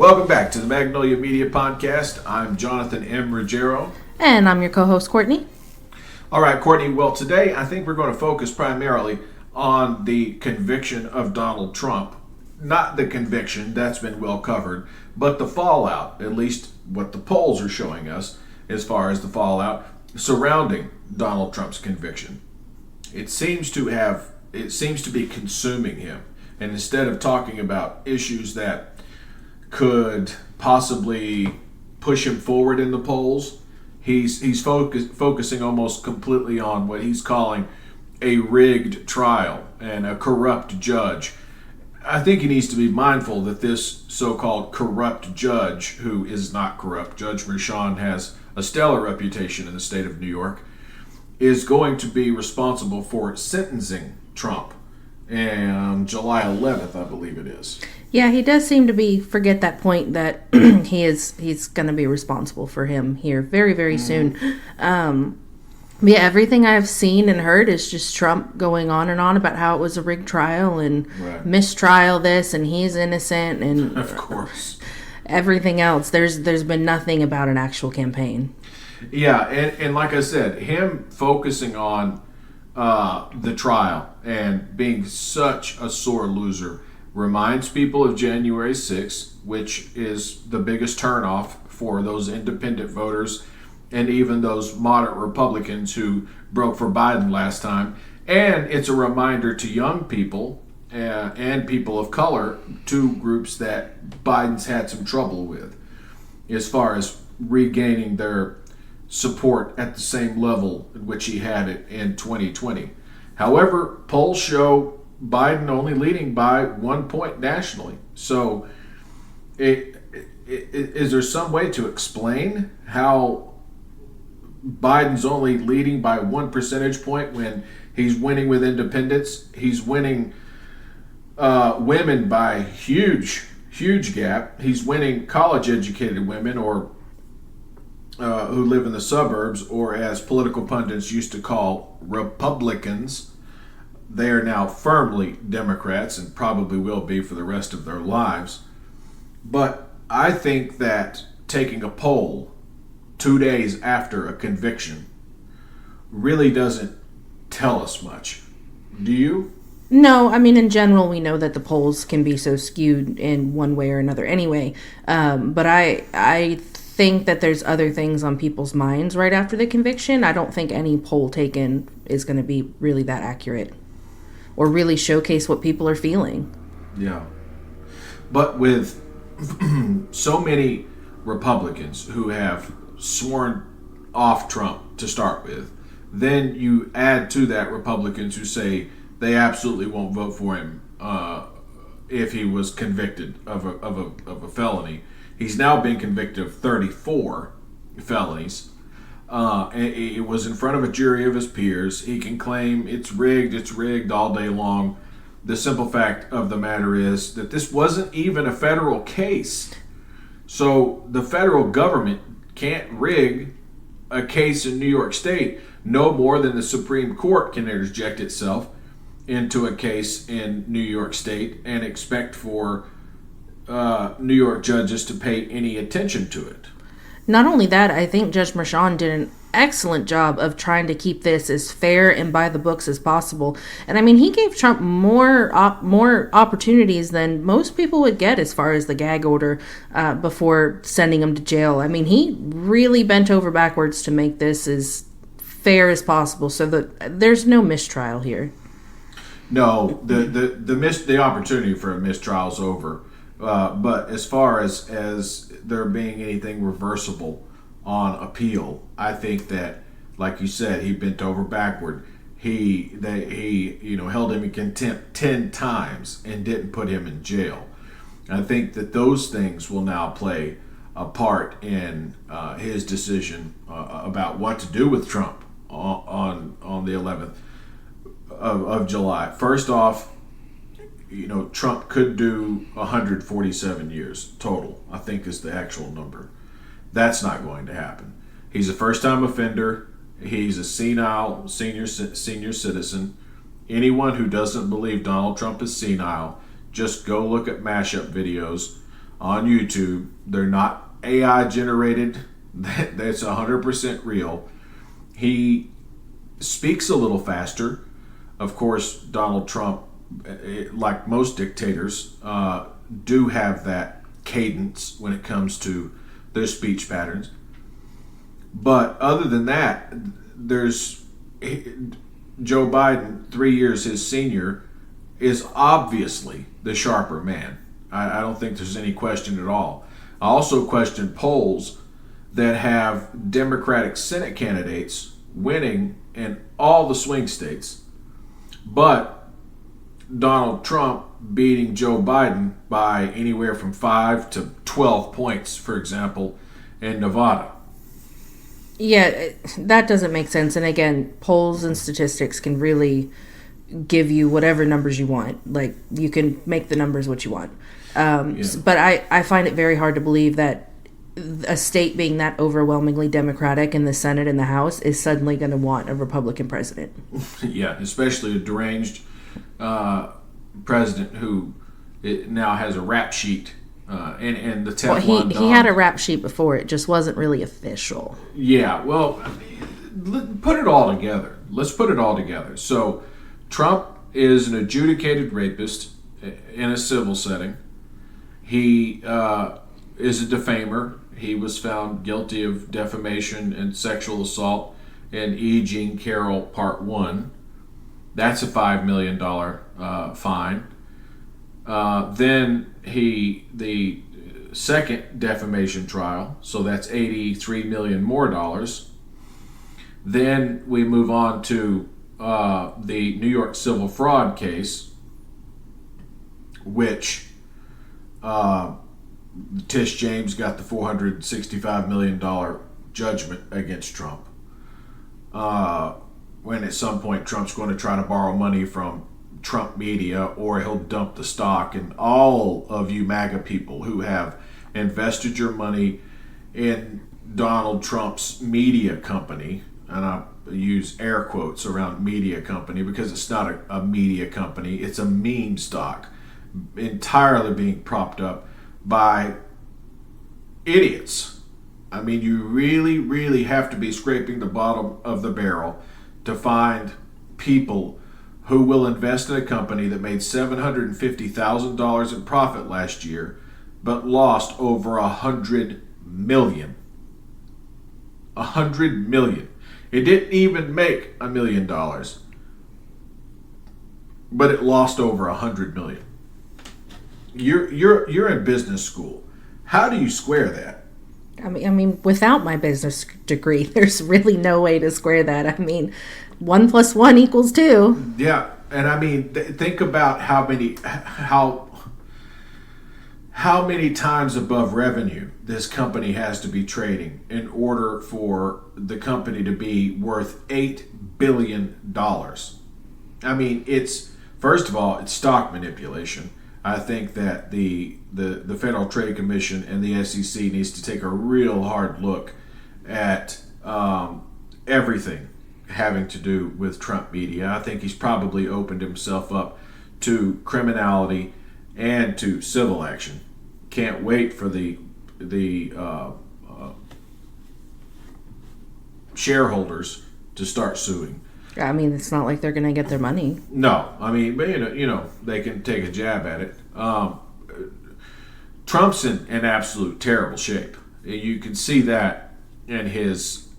Welcome back to the Magnolia Media Podcast. I'm Jonathan M. Ruggiero. And I'm your co-host, Courtney. All right, Courtney. Well, today I think we're going to focus primarily on the conviction of Donald Trump. Not the conviction, that's been well covered, but the fallout, at least what the polls are showing us as far as the fallout surrounding Donald Trump's conviction. It seems to be consuming him. And instead of talking about issues that could possibly push him forward in the polls, he's focusing almost completely on what he's calling a rigged trial and a corrupt judge. I think he needs to be mindful that this so-called corrupt judge, who is not corrupt, Judge Merchan has a stellar reputation in the state of New York, is going to be responsible for sentencing Trump on July 11th, I believe it is. Yeah, he does seem to forget that point that he's going to be responsible for him here very, very soon. Yeah, everything I've seen and heard is just Trump going on and on about how it was a rigged trial and mistrial this and he's innocent and of course everything else. There's been nothing about an actual campaign. Yeah, and like I said, him focusing on the trial and being such a sore loser reminds people of January 6th, which is the biggest turnoff for those independent voters and even those moderate Republicans who broke for Biden last time. And it's a reminder to young people and people of color, two groups that Biden's had some trouble with as far as regaining their support at the same level at which he had it in 2020. However, polls show Biden only leading by 1 point nationally. So is there some way to explain how Biden's only leading by 1 percentage point when he's winning with independents? He's winning women by huge gap. He's winning college-educated women or who live in the suburbs, or as political pundits used to call Republicans. They are now firmly Democrats and probably will be for the rest of their lives. But I think that taking a poll 2 days after a conviction really doesn't tell us much. Do you? No, I mean, in general, we know that the polls can be so skewed in one way or another anyway. But I think that there's other things on people's minds right after the conviction. I don't think any poll taken is going to be really that accurate or really showcase what people are feeling. Yeah. But with so many Republicans who have sworn off Trump to start with, then you add to that Republicans who say they absolutely won't vote for him if he was convicted of a felony. He's now been convicted of 34 felonies. It was in front of a jury of his peers. He can claim it's rigged all day long. The simple fact of the matter is that this wasn't even a federal case. So the federal government can't rig a case in New York State no more than the Supreme Court can interject itself into a case in New York State and expect for New York judges to pay any attention to it. Not only that, I think Judge Merchan did an excellent job of trying to keep this as fair and by the books as possible. And I mean, he gave Trump more opportunities than most people would get as far as the gag order before sending him to jail. I mean, he really bent over backwards to make this as fair as possible so that there's no mistrial here. No, the opportunity for a mistrial is over. But as far as there being anything reversible on appeal, I think that, like you said, he bent over backward. He held him in contempt 10 times and didn't put him in jail. I think that those things will now play a part in his decision about what to do with Trump on the 11th of July. First off, Trump could do 147 years total, I think is the actual number. That's not going to happen. He's a first-time offender. He's a senile senior citizen. Anyone who doesn't believe Donald Trump is senile, just go look at mashup videos on YouTube. They're not AI generated. That's 100% real. He speaks a little faster. Of course, Donald Trump, like most dictators, do have that cadence when it comes to their speech patterns. But other than that, there's Joe Biden, 3 years his senior, is obviously the sharper man. I don't think there's any question at all. I also question polls that have Democratic Senate candidates winning in all the swing states, but Donald Trump beating Joe Biden by anywhere from 5 to 12 points, for example, in Nevada. Yeah, that doesn't make sense. And again, polls and statistics can really give you whatever numbers you want. Like, you can make the numbers what you want. But I find it very hard to believe that a state being that overwhelmingly Democratic in the Senate and the House is suddenly going to want a Republican president. Yeah, especially a deranged president who now has a rap sheet. And the Teflon Well, he had a rap sheet before. It just wasn't really official. Yeah, well, put it all together. Let's put it all together. So, Trump is an adjudicated rapist in a civil setting. He is a defamer. He was found guilty of defamation and sexual assault in E. Jean Carroll Part 1. That's a $5 million fine. Then the second defamation trial, so that's $83 million more dollars. Then we move on to the New York civil fraud case, which Tish James got the $465 million judgment against Trump. When at some point Trump's going to try to borrow money from Trump media, or he'll dump the stock. And all of you MAGA people who have invested your money in Donald Trump's media company, and I use air quotes around media company because it's not a media company, it's a meme stock entirely being propped up by idiots. I mean, you really, really have to be scraping the bottom of the barrel to find people who will invest in a company that made $750,000 in profit last year, but lost over $100 million. $100 million. It didn't even make $1 million, but it lost over $100 million. You're in business school. How do you square that? I mean, without my business degree, there's really no way to square that. I mean, 1 + 1 = 2. Yeah, and I mean, think about how many times above revenue this company has to be trading in order for the company to be worth $8 billion. I mean, first of all, it's stock manipulation. I think that the Federal Trade Commission and the SEC needs to take a real hard look at everything having to do with Trump media. I think he's probably opened himself up to criminality and to civil action. Can't wait for the shareholders to start suing. I mean, it's not like they're going to get their money. No, I mean, but you know, they can take a jab at it. Trump's in absolute terrible shape. You can see that in his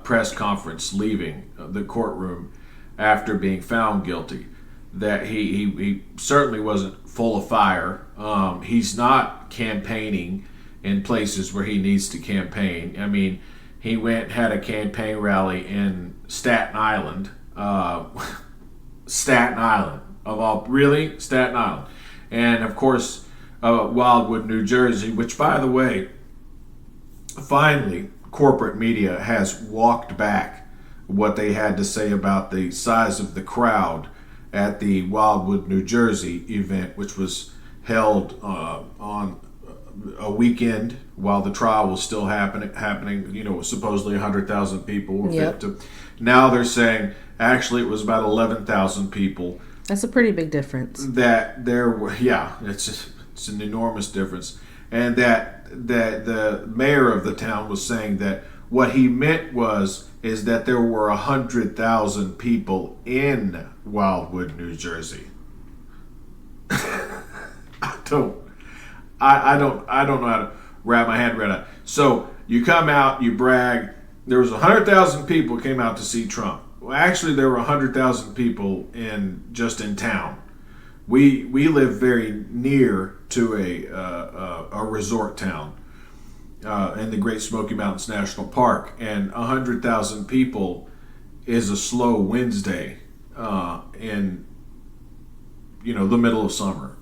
press conference leaving the courtroom after being found guilty. That he certainly wasn't full of fire. He's not campaigning in places where he needs to campaign. I mean, he had a campaign rally in Staten Island. Staten Island of all, really? Staten Island. And of course, Wildwood, New Jersey, which, by the way, finally corporate media has walked back what they had to say about the size of the crowd at the Wildwood, New Jersey event, which was held on a weekend while the trial was still happening. You know, supposedly 100,000 people were fit to. Now they're saying actually it was about 11,000 people. That's a pretty big difference. That there were, yeah, it's an enormous difference. and that the mayor of the town was saying that what he meant is that there were 100,000 people in Wildwood, New Jersey. I don't know how to wrap my head around it. So you come out, you brag. There was 100,000 people came out to see Trump. Well, actually, there were 100,000 people in town. We live very near to a resort town in the Great Smoky Mountains National Park, and 100,000 people is a slow Wednesday in the middle of summer.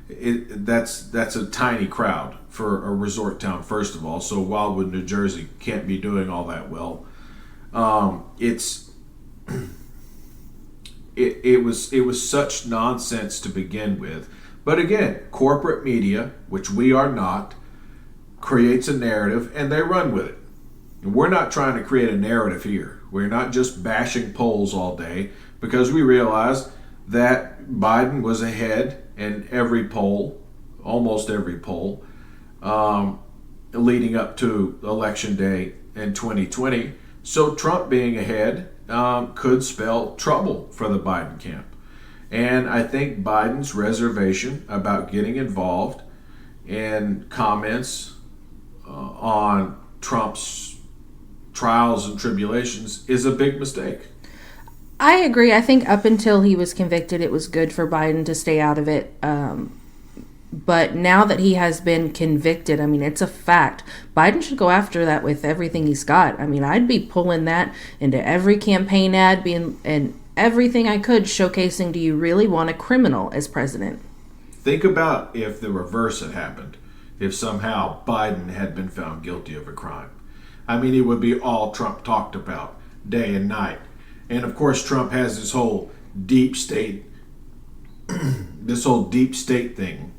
That's a tiny crowd for a resort town, first of all. So Wildwood, New Jersey can't be doing all that well. It was such nonsense to begin with. But again, corporate media, which we are not, creates a narrative and they run with it. And we're not trying to create a narrative here. We're not just bashing polls all day, because we realize that Biden was ahead in every poll, almost every poll, leading up to Election Day in 2020. So Trump being ahead could spell trouble for the Biden camp. And I think Biden's reservation about getting involved in comments on Trump's trials and tribulations is a big mistake. I agree. I think up until he was convicted, it was good for Biden to stay out of it. But now that he has been convicted, I mean, it's a fact. Biden should go after that with everything he's got. I mean, I'd be pulling that into every campaign ad, and everything I could, showcasing, do you really want a criminal as president? Think about if the reverse had happened, if somehow Biden had been found guilty of a crime. I mean, it would be all Trump talked about day and night. And of course, Trump has this whole deep state, thing.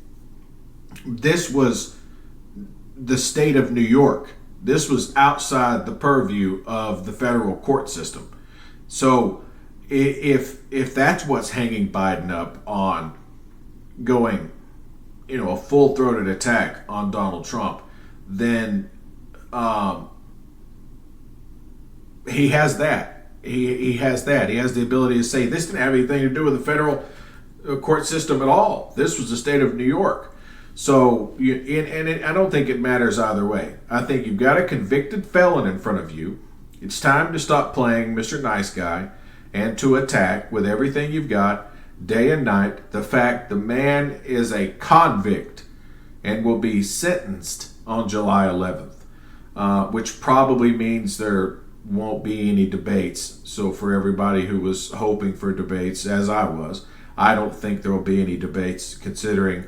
This was the state of New York. This was outside the purview of the federal court system. So if that's what's hanging Biden up on going, a full-throated attack on Donald Trump, then he has that. He has that. He has the ability to say this didn't have anything to do with the federal court system at all. This was the state of New York. So, I don't think it matters either way. I think you've got a convicted felon in front of you. It's time to stop playing Mr. Nice Guy and to attack with everything you've got, day and night, the fact the man is a convict and will be sentenced on July 11th, which probably means there won't be any debates. So for everybody who was hoping for debates, as I was, I don't think there will be any debates, considering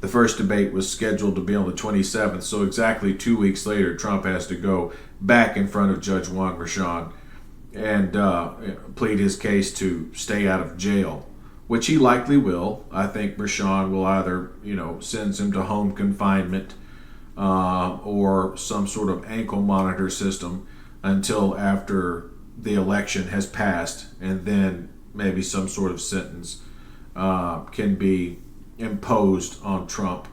the first debate was scheduled to be on the 27th. So exactly 2 weeks later, Trump has to go back in front of Judge Juan Merchan and plead his case to stay out of jail, which he likely will. I think Merchan will either, sends him to home confinement or some sort of ankle monitor system until after the election has passed, and then maybe some sort of sentence can be imposed on Trump.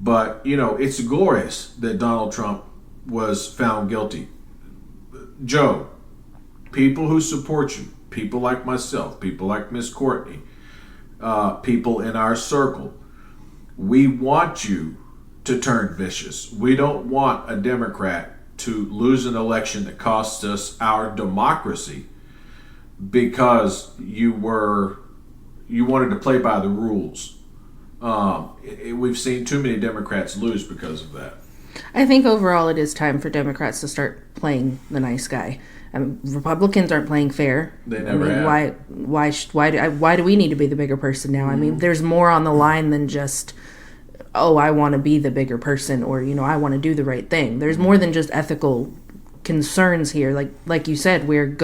But, it's glorious that Donald Trump was found guilty. Joe, people who support you, people like myself, people like Miss Courtney, people in our circle, we want you to turn vicious. We don't want a Democrat to lose an election that costs us our democracy because you wanted to play by the rules. We've seen too many Democrats lose because of that. I think overall it is time for Democrats to start playing the nice guy. Republicans aren't playing fair. They never have. Why do we need to be the bigger person now? I mean, there's more on the line than just, I want to be the bigger person, or I want to do the right thing. There's more than just ethical concerns here. Like you said, we're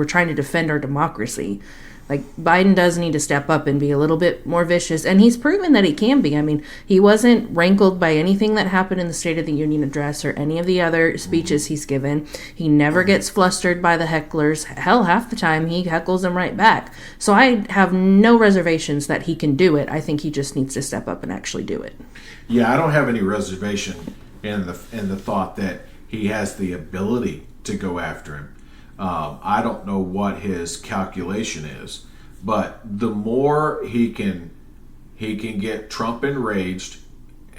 trying to defend our democracy. Like, Biden does need to step up and be a little bit more vicious, and he's proven that he can be. I mean, he wasn't rankled by anything that happened in the State of the Union address or any of the other speeches he's given. He never gets flustered by the hecklers. Hell, half the time he heckles them right back. So I have no reservations that he can do it. I think he just needs to step up and actually do it. Yeah, I don't have any reservation in the thought that he has the ability to go after him. I don't know what his calculation is, but the more he can get Trump enraged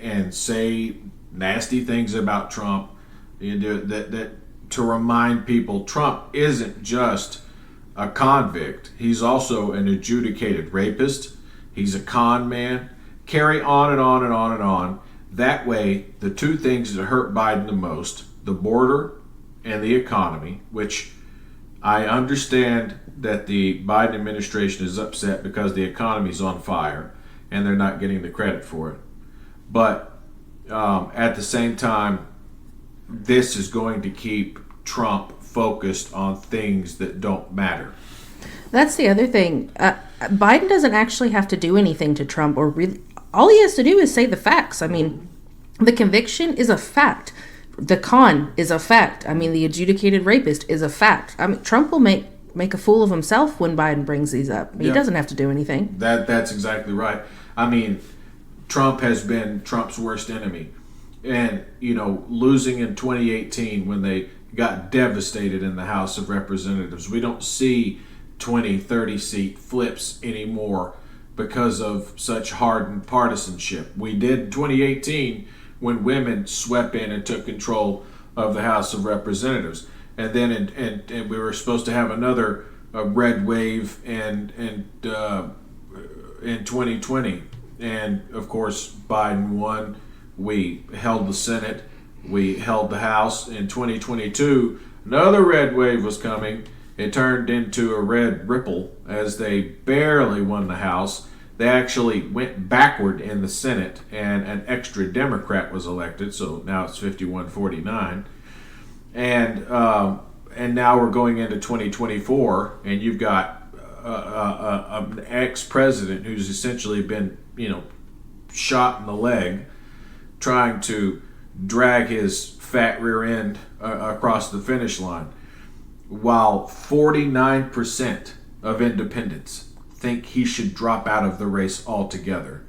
and say nasty things about Trump, that to remind people Trump isn't just a convict. He's also an adjudicated rapist. He's a con man. Carry on and on and on and on. That way, the two things that hurt Biden the most, the border and the economy, which I understand that the Biden administration is upset because the economy's on fire and they're not getting the credit for it. But at the same time, this is going to keep Trump focused on things that don't matter. That's the other thing. Biden doesn't actually have to do anything to Trump, or really, all he has to do is say the facts. I mean, the conviction is a fact. The con is a fact. I mean, the adjudicated rapist is a fact. I mean, Trump will make a fool of himself when Biden brings these up. He doesn't have to do anything. That's exactly right. I mean, Trump has been Trump's worst enemy. And, losing in 2018 when they got devastated in the House of Representatives, we don't see 20, 30 seat flips anymore because of such hardened partisanship. We did in 2018 when women swept in and took control of the House of Representatives. And then and we were supposed to have another red wave in 2020. And, of course, Biden won. We held the Senate. We held the House. In 2022, another red wave was coming. It turned into a red ripple as they barely won the House. They actually went backward in the Senate, and an extra Democrat was elected, so now it's 51-49. And now we're going into 2024, and you've got an ex-president who's essentially been, shot in the leg, trying to drag his fat rear end across the finish line, while 49% of independents think he should drop out of the race altogether.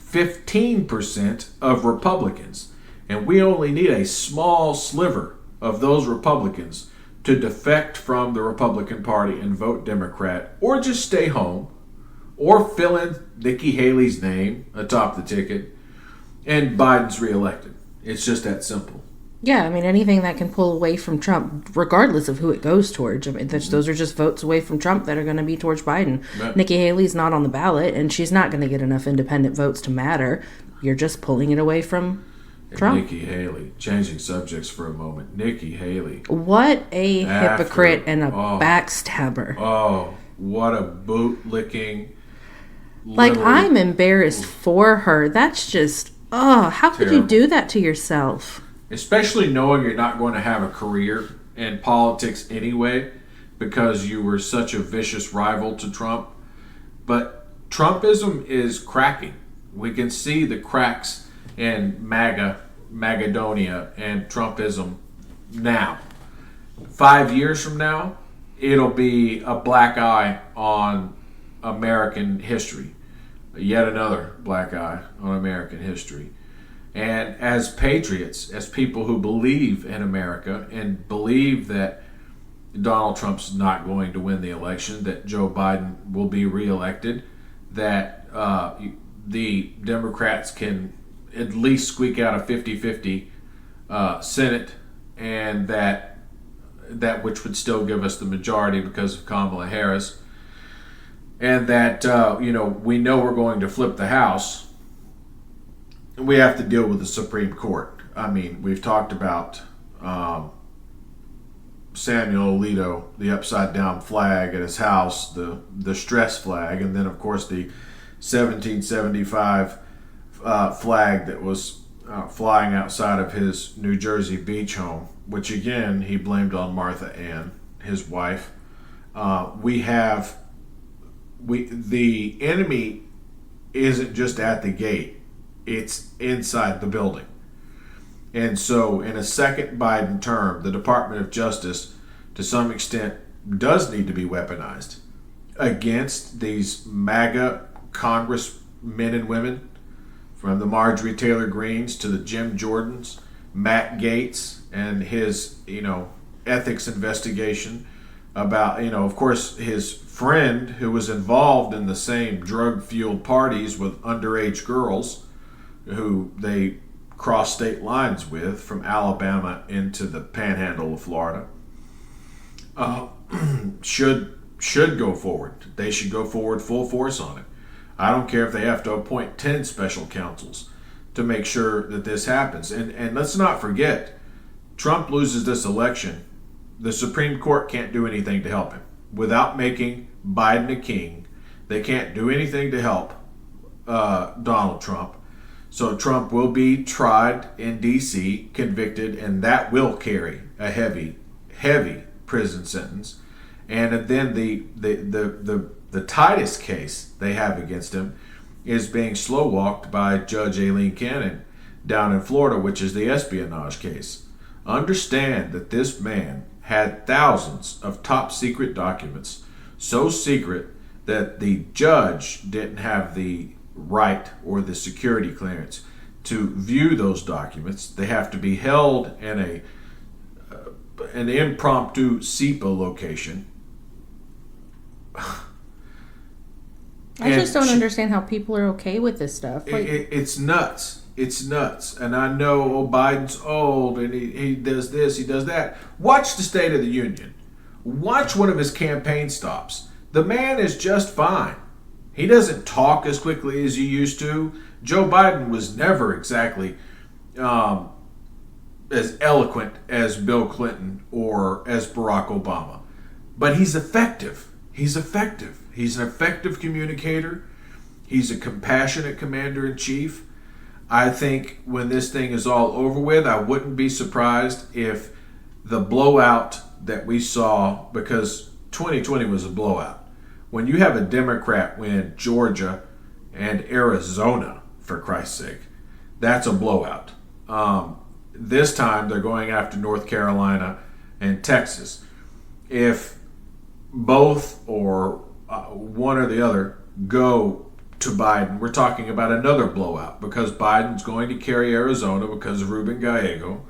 15% of Republicans, and we only need a small sliver of those Republicans to defect from the Republican Party and vote Democrat, or just stay home, or fill in Nikki Haley's name atop the ticket, and Biden's reelected. It's just that simple. Yeah, I mean, anything that can pull away from Trump, regardless of who it goes towards. I mean, those are just votes away from Trump that are going to be towards Biden. Right. Nikki Haley's not on the ballot, and she's not going to get enough independent votes to matter. You're just pulling it away from Trump. Nikki Haley, changing subjects for a moment. Nikki Haley. What a hypocrite and a backstabber. Oh, what a boot-licking. Like, I'm embarrassed for her. That's just, how could you do that to yourself? Especially knowing you're not going to have a career in politics anyway because you were such a vicious rival to Trump. But Trumpism is cracking. We can see the cracks in Magnolia and Trumpism now. 5 years from now, it'll be a black eye on American history. Yet another black eye on American history. And as patriots, as people who believe in America and believe that Donald Trump's not going to win the election, that Joe Biden will be reelected, that the Democrats can at least squeak out a 50-50 Senate, and that which would still give us the majority because of Kamala Harris, and that we know we're going to flip the House. We have to deal with the Supreme Court. I mean, we've talked about Samuel Alito, the upside-down flag at his house, the stress flag, and then, of course, the 1775 flag that was flying outside of his New Jersey beach home, which, again, he blamed on Martha Ann, his wife. We have the enemy isn't just at the gate, it's inside the building. And so in a second Biden term, the Department of Justice to some extent does need to be weaponized against these MAGA congressmen and women, from the Marjorie Taylor Greens to the Jim Jordans, Matt Gaetz and his ethics investigation about, of course, his friend who was involved in the same drug-fueled parties with underage girls who they crossed state lines with from Alabama into the panhandle of Florida, should go forward. They should go forward full force on it. I don't care if they have to appoint 10 special counsels to make sure that this happens. And let's not forget, Trump loses this election, the Supreme Court can't do anything to help him. Without making Biden a king, they can't do anything to help Donald Trump. So Trump will be tried in D.C., convicted, and that will carry a heavy, heavy prison sentence. And then the tightest case they have against him is being slow walked by Judge Aileen Cannon down in Florida, which is the espionage case. Understand that this man had thousands of top secret documents, so secret that the judge didn't have the right or the security clearance to view those documents. They have to be held in an impromptu SEPA location. I just don't understand how people are okay with this stuff. It's nuts. It's nuts. And I know, Biden's old and he does this, he does that. Watch the State of the Union. Watch one of his campaign stops. The man is just fine. He doesn't talk as quickly as he used to. Joe Biden was never exactly as eloquent as Bill Clinton or as Barack Obama. But he's effective. He's effective. He's an effective communicator. He's a compassionate commander-in-chief. I think when this thing is all over with, I wouldn't be surprised if the blowout that we saw, because 2020 was a blowout. When you have a Democrat win Georgia and Arizona, for Christ's sake, that's a blowout. This time they're going after North Carolina and Texas. If both or one or the other go to Biden, we're talking about another blowout, because Biden's going to carry Arizona because of Ruben Gallego.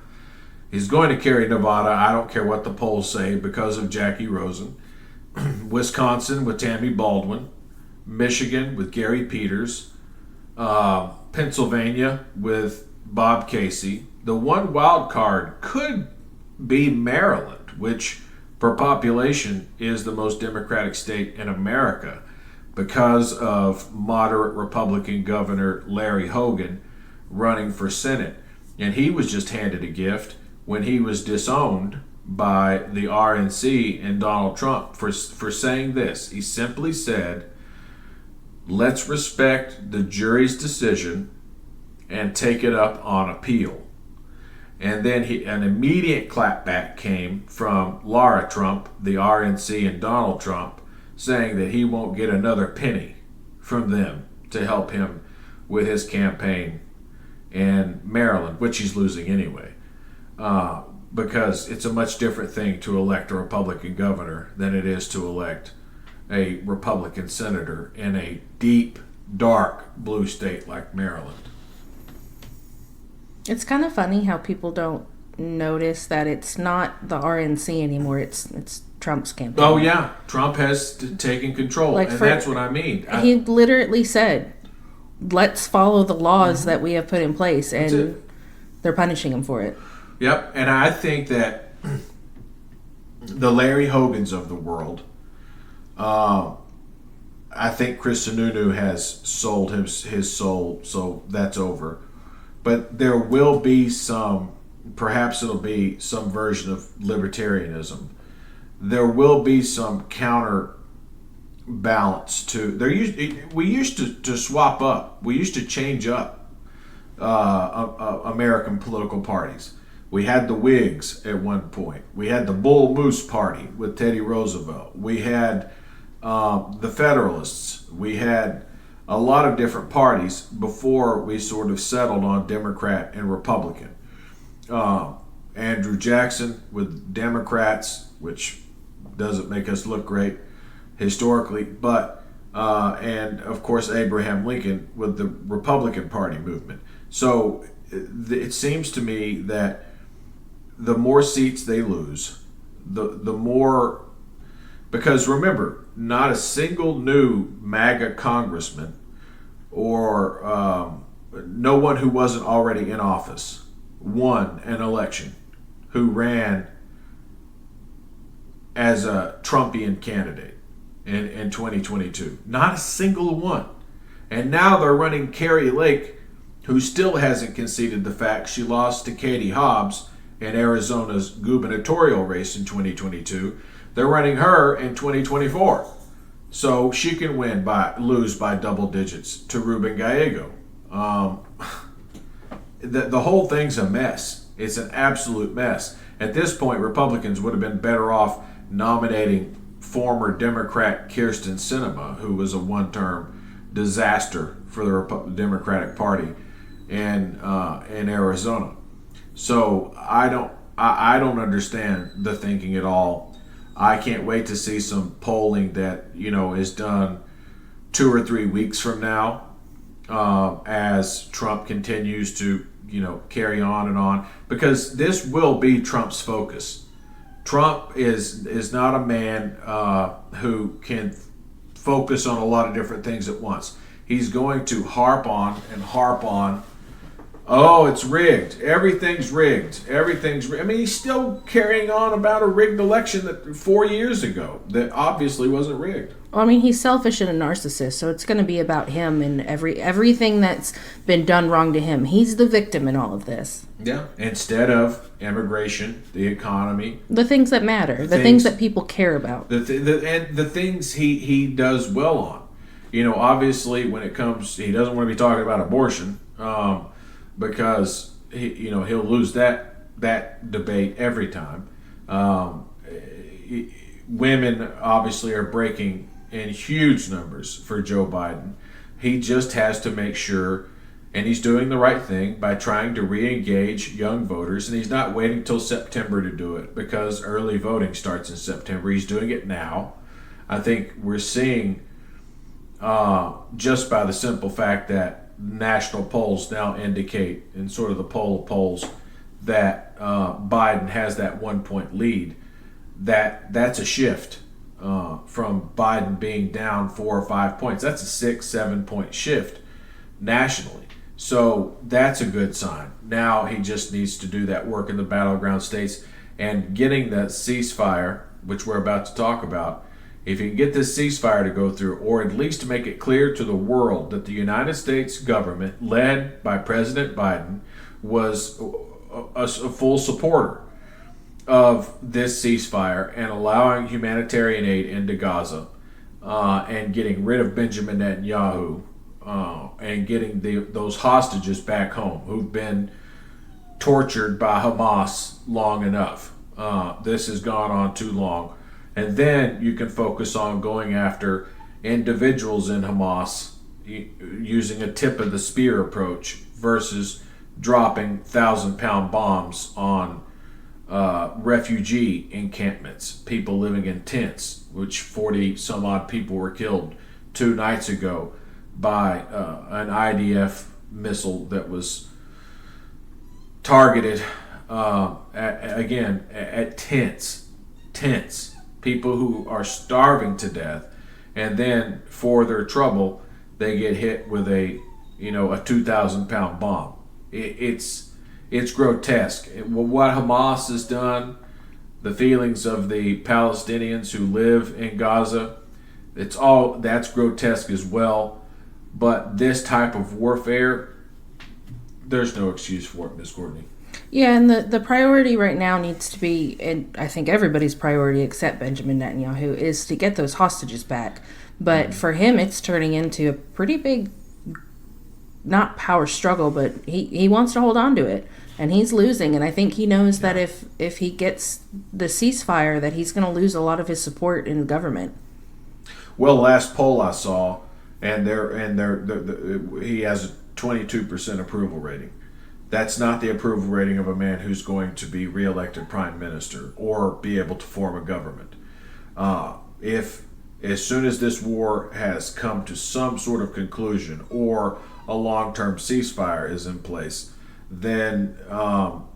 He's going to carry Nevada, I don't care what the polls say, because of Jackie Rosen. Wisconsin with Tammy Baldwin. Michigan with Gary Peters. Pennsylvania with Bob Casey. The one wild card could be Maryland, which per population is the most Democratic state in America, because of moderate Republican Governor Larry Hogan running for Senate. And he was just handed a gift when he was disowned by the RNC and Donald Trump for saying this. He simply said, let's respect the jury's decision and take it up on appeal. And then an immediate clapback came from Laura Trump, the RNC, and Donald Trump, saying that he won't get another penny from them to help him with his campaign in Maryland, which he's losing anyway, because it's a much different thing to elect a Republican governor than it is to elect a Republican senator in a deep, dark blue state like Maryland. It's kind of funny how people don't notice that it's not the RNC anymore. It's Trump's campaign. Oh yeah, Trump has taken control, and that's what I mean. He literally said, "Let's follow the laws that we have put in place," and they're punishing him for it. Yep, and I think that the Larry Hogans of the world, I think Chris Sununu has sold his soul, so that's over. But there will be perhaps it'll be some version of libertarianism. There will be some counterbalance to we used to swap up. We used to change up American political parties. We had the Whigs at one point. We had the Bull Moose Party with Teddy Roosevelt. We had the Federalists. We had a lot of different parties before we sort of settled on Democrat and Republican. Andrew Jackson with Democrats, which doesn't make us look great historically, but and of course Abraham Lincoln with the Republican Party movement. So it seems to me that the more seats they lose, the more, because remember, not a single new MAGA congressman or no one who wasn't already in office won an election who ran as a Trumpian candidate in 2022. Not a single one. And now they're running Carrie Lake, who still hasn't conceded the fact she lost to Katie Hobbs in Arizona's gubernatorial race in 2022. They're running her in 2024. So she can lose by double digits to Ruben Gallego. The whole thing's a mess. It's an absolute mess. At this point, Republicans would have been better off nominating former Democrat Kyrsten Sinema, who was a one-term disaster for the Democratic Party in Arizona. So I don't understand the thinking at all. I can't wait to see some polling that is done 2 or 3 weeks from now, as Trump continues to carry on, because this will be Trump's focus. Trump is not a man who can focus on a lot of different things at once. He's going to harp on. Oh, it's rigged. Everything's rigged. I mean, he's still carrying on about a rigged election that 4 years ago that obviously wasn't rigged. Well, I mean, he's selfish and a narcissist, so it's going to be about him and everything that's been done wrong to him. He's the victim in all of this. Yeah. Instead of immigration, the economy, the things that matter, the things that people care about, and the things he does well on. Obviously, when it comes, he doesn't want to be talking about abortion, because he'll lose that debate every time. Women obviously are breaking in huge numbers for Joe Biden. He just has to make sure, and he's doing the right thing by trying to re-engage young voters, and he's not waiting till September to do it because early voting starts in September. He's doing it now. I think we're seeing, just by the simple fact that national polls now indicate, in sort of the poll of polls, that Biden has that 1 point lead. That's a shift from Biden being down 4 or 5 points. That's a 6-7 point shift nationally. So that's a good sign. Now he just needs to do that work in the battleground states and getting the ceasefire, which we're about to talk about. If you can get this ceasefire to go through, or at least to make it clear to the world that the United States government, led by President Biden, was a full supporter of this ceasefire and allowing humanitarian aid into Gaza, and getting rid of Benjamin Netanyahu, and getting those hostages back home who've been tortured by Hamas long enough. This has gone on too long. And then you can focus on going after individuals in Hamas using a tip of the spear approach versus dropping 1,000-pound bombs on refugee encampments, people living in tents, which 40 some odd people were killed 2 nights ago by an IDF missile that was targeted at tents, people who are starving to death, and then for their trouble they get hit with a 2,000-pound bomb. It's grotesque. What Hamas has done, the feelings of the Palestinians who live in Gaza, that's grotesque as well. But this type of warfare, there's no excuse for it, Miss Courtney. Yeah, and the priority right now needs to be, and I think everybody's priority except Benjamin Netanyahu, is to get those hostages back. But for him, it's turning into a pretty big, not power struggle, but he wants to hold on to it. And he's losing, and I think he knows that if he gets the ceasefire, that he's going to lose a lot of his support in government. Well, last poll I saw, and he has a 22% approval rating. That's not the approval rating of a man who's going to be reelected prime minister or be able to form a government. If as soon as this war has come to some sort of conclusion or a long-term ceasefire is in place, then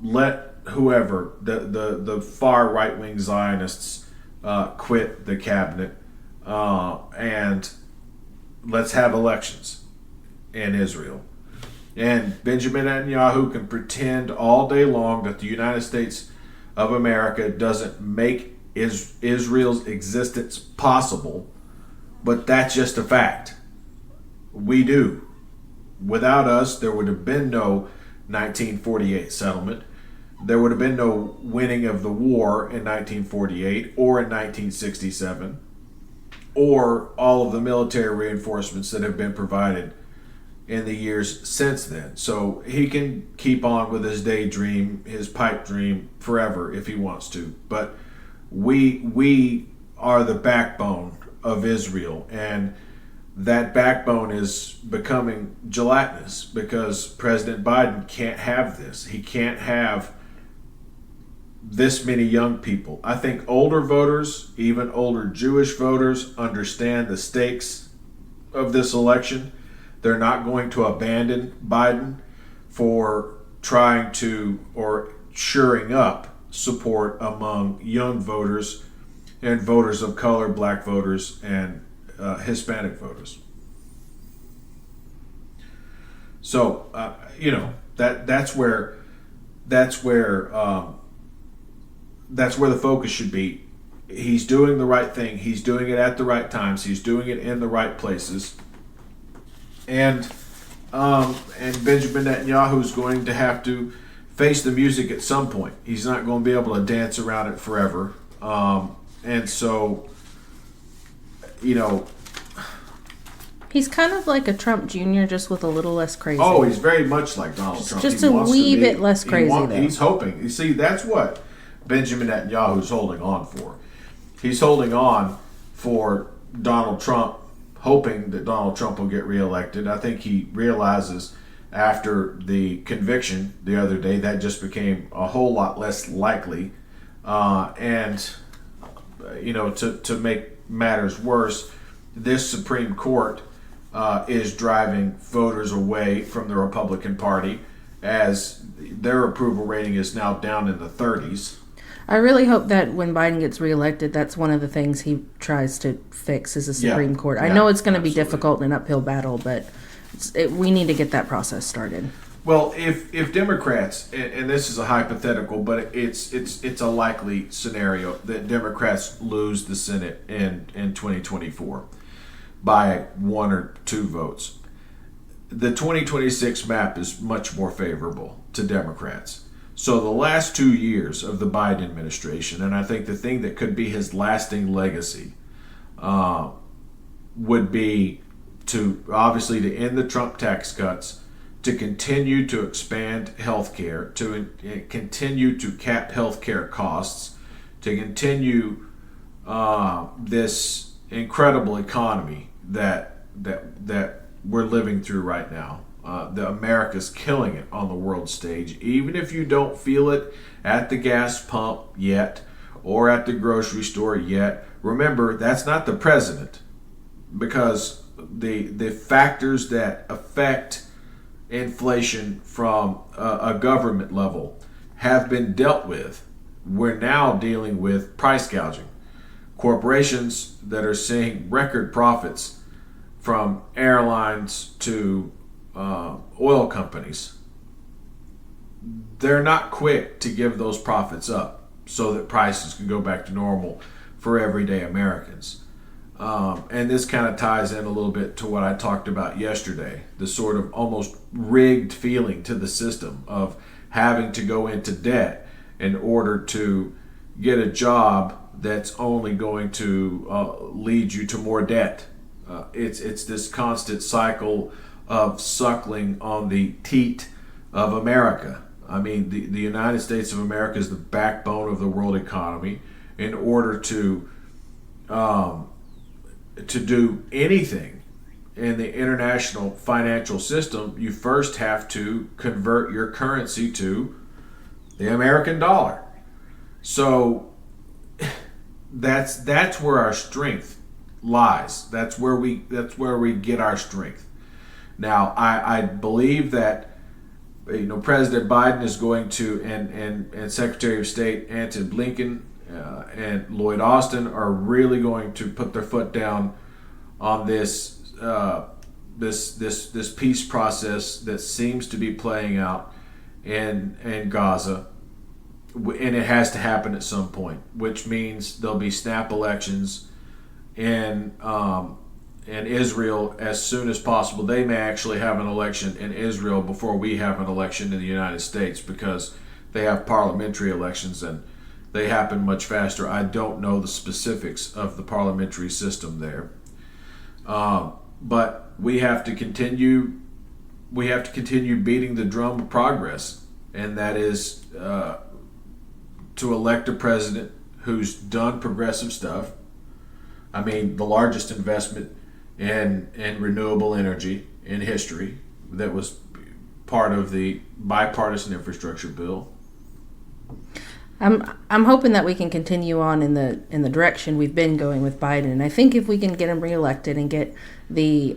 let whoever the far right-wing Zionists quit the cabinet, and let's have elections in Israel. And Benjamin Netanyahu can pretend all day long that the United States of America doesn't make Israel's existence possible, but that's just a fact. We do. Without us, there would have been no 1948 settlement. There would have been no winning of the war in 1948 or in 1967, or all of the military reinforcements that have been provided in the years since then. So he can keep on with his daydream, his pipe dream forever if he wants to. But we are the backbone of Israel, and that backbone is becoming gelatinous because President Biden can't have this. He can't have this many young people. I think older voters, even older Jewish voters, understand the stakes of this election. They're not going to abandon Biden for trying to or shoring up support among young voters and voters of color, black voters, and Hispanic voters. So that's where the focus should be. He's doing the right thing. He's doing it at the right times. He's doing it in the right places. And Benjamin Netanyahu is going to have to face the music at some point. He's not going to be able to dance around it forever. And so, he's kind of like a Trump Jr., just with a little less crazy. Oh, he's very much like Donald Trump. Just a wee bit less crazy, though. He's hoping. You see, that's what Benjamin Netanyahu is holding on for. He's holding on for Donald Trump, hoping that Donald Trump will get reelected. I think he realizes after the conviction the other day that just became a whole lot less likely. To make matters worse, this Supreme Court is driving voters away from the Republican Party, as their approval rating is now down in the 30s. I really hope that when Biden gets reelected, that's one of the things he tries to fix is the Supreme Court. I know it's going to be difficult and an uphill battle, but we need to get that process started. Well, if Democrats, and this is a hypothetical, but it's a likely scenario that Democrats lose the Senate in 2024 by 1 or 2 votes, the 2026 map is much more favorable to Democrats. So the last 2 years of the Biden administration, and I think the thing that could be his lasting legacy, would be to end the Trump tax cuts, to continue to expand health care, to continue to cap health care costs, to continue this incredible economy that we're living through right now. America's killing it on the world stage, even if you don't feel it at the gas pump yet or at the grocery store yet. Remember, that's not the president, because the factors that affect inflation from a government level have been dealt with. We're now dealing with price gouging. Corporations that are seeing record profits, from airlines to oil companies, they're not quick to give those profits up so that prices can go back to normal for everyday Americans. And this kind of ties in a little bit to what I talked about yesterday, the sort of almost rigged feeling to the system of having to go into debt in order to get a job that's only going to lead you to more debt. It's this constant cycle of suckling on the teat of America. I mean, the United States of America is the backbone of the world economy. In order to to do anything in the international financial system, you first have to convert your currency to the American dollar. So that's where our strength lies. That's where we get our strength. Now, I believe that President Biden is going to, and Secretary of State Antony Blinken and Lloyd Austin are really going to put their foot down on this peace process that seems to be playing out in Gaza, and it has to happen at some point, which means there'll be snap elections in Israel as soon as possible. They may actually have an election in Israel before we have an election in the United States, because they have parliamentary elections and they happen much faster. I don't know the specifics of the parliamentary system there, but we have to continue. We have to continue beating the drum of progress, and that is to elect a president who's done progressive stuff. I mean, the largest investment in renewable energy in history that was part of the bipartisan infrastructure bill. I'm hoping that we can continue on in the direction we've been going with Biden, and I think if we can get him reelected and get the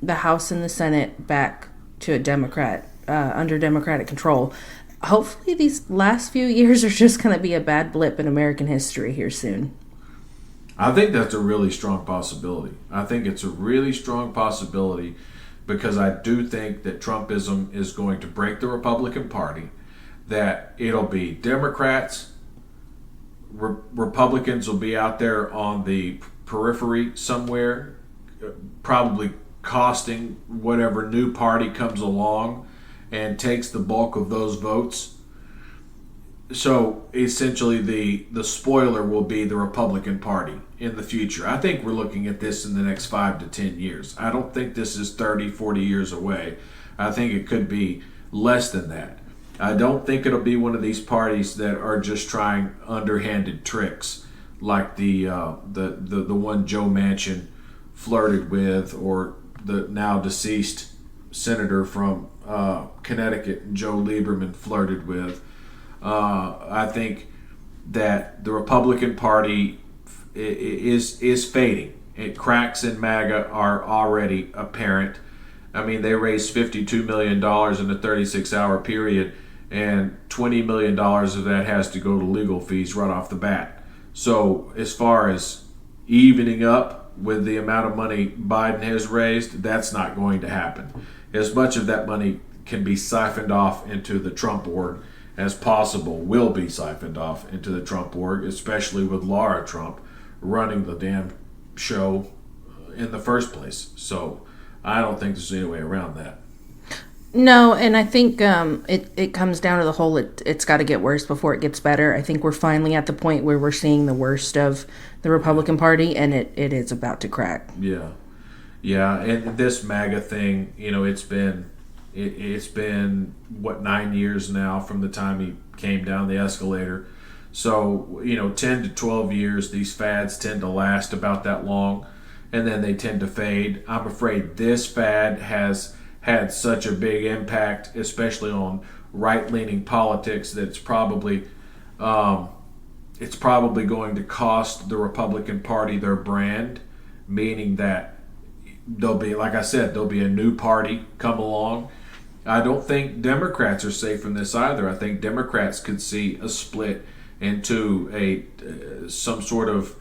House and the Senate back to a Democrat under Democratic control, hopefully these last few years are just going to be a bad blip in American history here soon. I think that's a really strong possibility. I think it's a really strong possibility because I do think that Trumpism is going to break the Republican Party, that it'll be Democrats, Republicans will be out there on the periphery somewhere, probably costing whatever new party comes along and takes the bulk of those votes. So essentially the spoiler will be the Republican Party in the future. I think we're looking at this in the next 5 to 10 years. I don't think this is 30, 40 years away. I think it could be less than that. I don't think it'll be one of these parties that are just trying underhanded tricks like the one Joe Manchin flirted with, or the now deceased senator from Connecticut, Joe Lieberman, flirted with. I think that the Republican Party is fading. Cracks in MAGA are already apparent. I mean, they raised $52 million in a 36-hour period, and $20 million of that has to go to legal fees right off the bat. So as far as evening up with the amount of money Biden has raised, that's not going to happen. As much of that money can be siphoned off into the Trump org as possible will be siphoned off into the Trump org, especially with Laura Trump running the damn show in the first place. So I don't think there's any way around that. No, and I think it comes down to the whole it's got to get worse before it gets better. I think we're finally at the point where we're seeing the worst of the Republican Party, and it is about to crack. Yeah. And this MAGA thing, it's been 9 years now from the time he came down the escalator. So 10 to 12 years, these fads tend to last about that long, and then they tend to fade. I'm afraid this fad has had such a big impact, especially on right-leaning politics, that it's probably going to cost the Republican Party their brand, meaning that there'll be, like I said, there'll be a new party come along. I don't think Democrats are safe from this either. I think Democrats could see a split into some sort of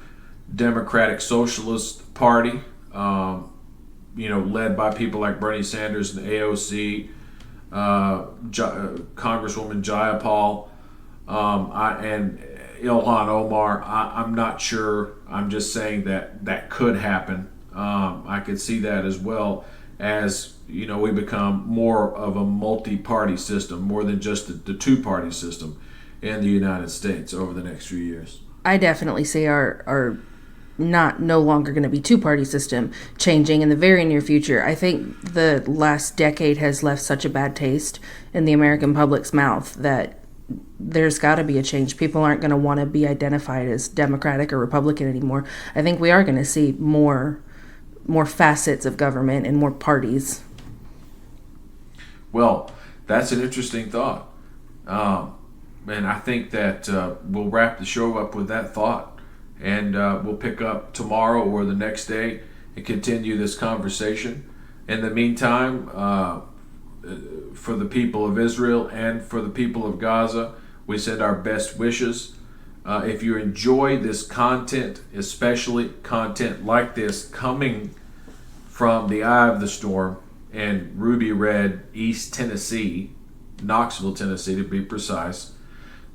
Democratic Socialist Party, led by people like Bernie Sanders and AOC, Congresswoman Jayapal, and Ilhan Omar. I'm not sure. I'm just saying that could happen. I could see that as well as we become more of a multi-party system, more than just the two-party system in the United States over the next few years. I definitely see our no longer going to be two-party system changing in the very near future. I think the last decade has left such a bad taste in the American public's mouth that there's got to be a change. People aren't going to want to be identified as Democratic or Republican anymore. I think we are going to see more facets of government and more parties. Well, that's an interesting thought. And I think that we'll wrap the show up with that thought. And we'll pick up tomorrow or the next day and continue this conversation. In the meantime, for the people of Israel and for the people of Gaza, we send our best wishes. If you enjoy this content, especially content like this coming from the eye of the storm in Ruby Red, East Tennessee, Knoxville, Tennessee to be precise,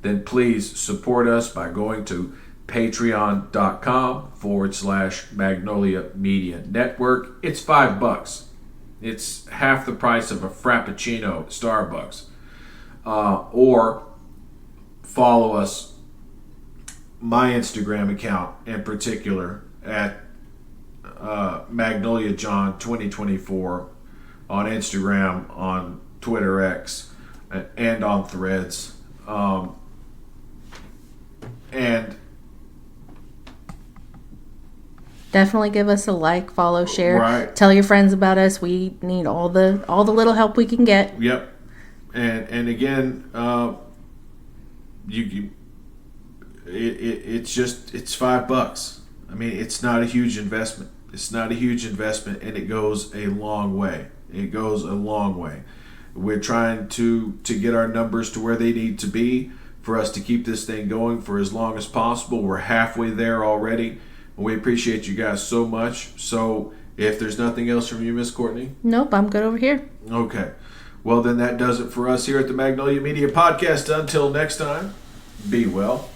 then please support us by going to patreon.com/Magnolia Media Network. It's $5. It's half the price of a Frappuccino at Starbucks. Or follow us, my Instagram account in particular, at Magnolia John 2024 on Instagram, on Twitter X, and on Threads. And definitely give us a like, follow, share. Right. Tell your friends about us. We need all the little help we can get. Yep. And again, it's $5. I mean, it's not a huge investment. And it goes a long way. We're trying to get our numbers to where they need to be for us to keep this thing going for as long as possible. We're halfway there already. We appreciate you guys so much. So if there's nothing else from you, Miss Courtney? Nope, I'm good over here. Okay. Well, then that does it for us here at the Magnolia Media Podcast. Until next time, be well.